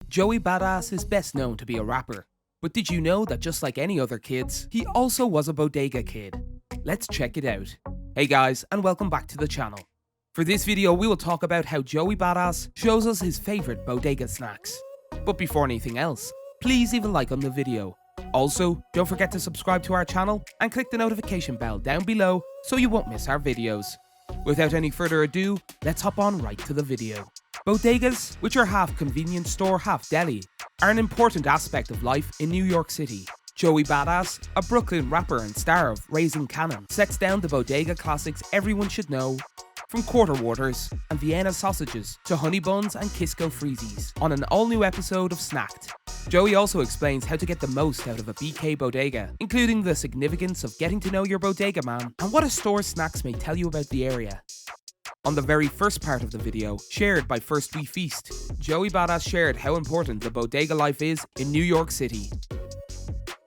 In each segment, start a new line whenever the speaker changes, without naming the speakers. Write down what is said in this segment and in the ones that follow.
Joey BadA is best known to be a rapper. But did you know that just like any other kids, he also was a Bodega kid? Let's check it out. Hey guys, and welcome back to the channel. For this video, we will talk about how Joey BadA shows us his favourite Bodega snacks. But before anything else, please leave a like on the video. Also, don't forget to subscribe to our channel and click the notification bell down below so you won't miss our videos. Without any further ado, let's hop on right to the video. Bodegas, which are half convenience store, half deli, are an important aspect of life in New York City. Joey BadA, a Brooklyn rapper and star of Raising Cannon, sets down the Bodega classics everyone should know, from quarter waters and Vienna sausages to honey buns and Kisco freezies, on an all-new episode of Snacked. Joey also explains how to get the most out of a BK bodega, including the significance of getting to know your bodega man and what a store's snacks may tell you about the area. On the very first part of the video, shared by First We Feast, Joey BadA shared how important the bodega life is in New York City.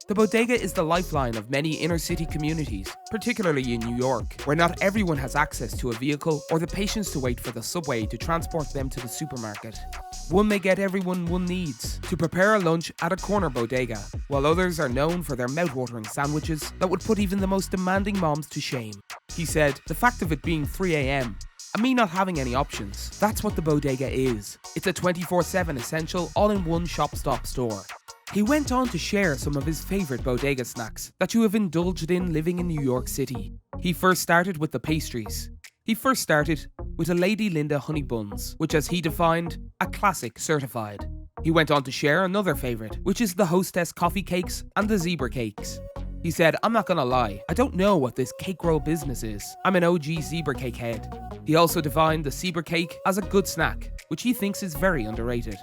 The bodega is the lifeline of many inner-city communities, particularly in New York, where not everyone has access to a vehicle or the patience to wait for the subway to transport them to the supermarket. One may get everyone one needs to prepare a lunch at a corner bodega, while others are known for their mouth-watering sandwiches that would put even the most demanding moms to shame. He said, the fact of it being 3 AM, and me not having any options, that's what the bodega is. It's a 24/7 essential all-in-one shop-stop store. He went on to share some of his favourite bodega snacks that you have indulged in living in New York City. He first started with the pastries. He first started with a Lady Linda honey buns, which as he defined, a classic certified. He went on to share another favourite, which is the Hostess coffee cakes and the zebra cakes. He said, I'm not gonna lie, I don't know what this cake roll business is. I'm an OG zebra cake head. He also defined the zebra cake as a good snack, which he thinks is very underrated.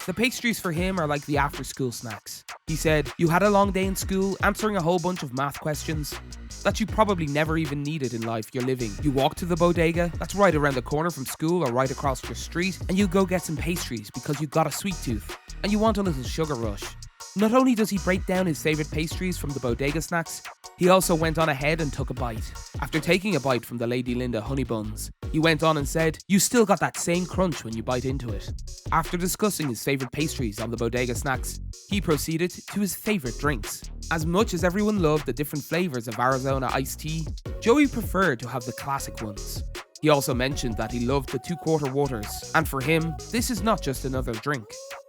The pastries for him are like the after-school snacks. He said, you had a long day in school answering a whole bunch of math questions that you probably never even needed in life you're living. You walk to the bodega that's right around the corner from school or right across your street, and you go get some pastries because you got a sweet tooth and you want a little sugar rush. Not only does he break down his favourite pastries from the bodega snacks, he also went on ahead and took a bite. After taking a bite from the Lady Linda honey buns, he went on and said, you still got that same crunch when you bite into it. After discussing his favourite pastries on the bodega snacks, he proceeded to his favourite drinks. As much as everyone loved the different flavours of Arizona iced tea, Joey preferred to have the classic ones. He also mentioned that he loved the 2-quarter waters, and for him, this is not just another drink.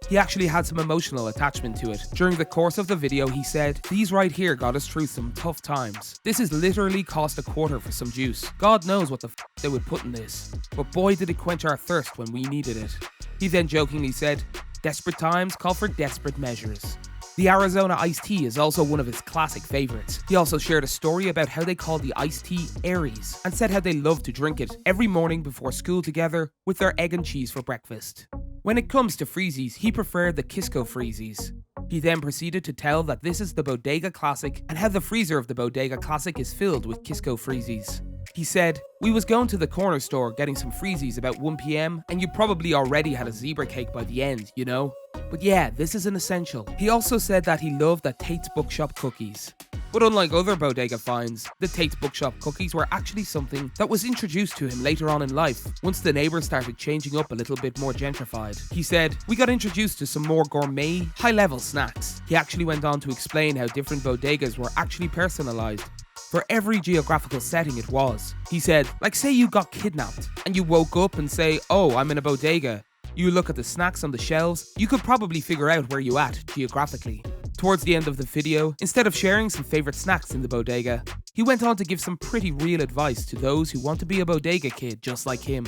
He actually had some emotional attachment to it. During the course of the video, he said, these right here got us through some tough times. This is literally cost a quarter for some juice. God knows what the they would put in this, but boy did it quench our thirst when we needed it. He then jokingly said, desperate times call for desperate measures. The Arizona iced tea is also one of his classic favourites. He also shared a story about how they call the iced tea Aries, and said how they love to drink it every morning before school together with their egg and cheese for breakfast. When it comes to freezies, he preferred the Kisco freezies. He then proceeded to tell that this is the Bodega Classic and how the freezer of the Bodega Classic is filled with Kisco freezies. He said, we was going to the corner store getting some freezies about 1 PM and you probably already had a zebra cake by the end, you know? But yeah, this is an essential. He also said that he loved the Tate's Bookshop cookies. But unlike other bodega finds, the Tate's Bookshop cookies were actually something that was introduced to him later on in life, once the neighbours started changing up a little bit more gentrified. He said, we got introduced to some more gourmet, high-level snacks. He actually went on to explain how different bodegas were actually personalised for every geographical setting it was. He said, like say you got kidnapped and you woke up and say, oh, I'm in a bodega. You look at the snacks on the shelves, you could probably figure out where you at geographically. Towards the end of the video, instead of sharing some favourite snacks in the bodega, he went on to give some pretty real advice to those who want to be a bodega kid just like him.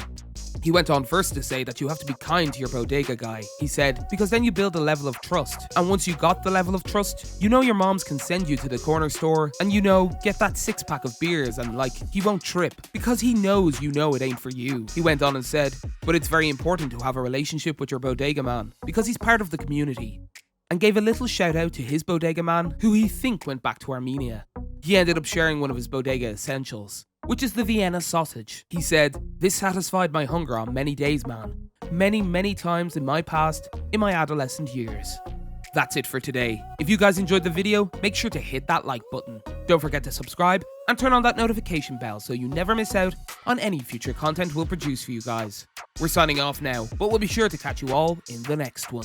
He went on first to say that you have to be kind to your bodega guy. He said, because then you build a level of trust, and once you got the level of trust, you know your moms can send you to the corner store and you know, get that 6-pack of beers and like, he won't trip, because he knows you know it ain't for you. He went on and said, but it's very important to have a relationship with your bodega man, because he's part of the community. And gave a little shout out to his bodega man, who he think went back to Armenia. He ended up sharing one of his bodega essentials, which is the Vienna sausage. He said, this satisfied my hunger on many days, man. Many times in my past, in my adolescent years. That's it for today. If you guys enjoyed the video, make sure to hit that like button. Don't forget to subscribe and turn on that notification bell so you never miss out on any future content we'll produce for you guys. We're signing off now, but we'll be sure to catch you all in the next one.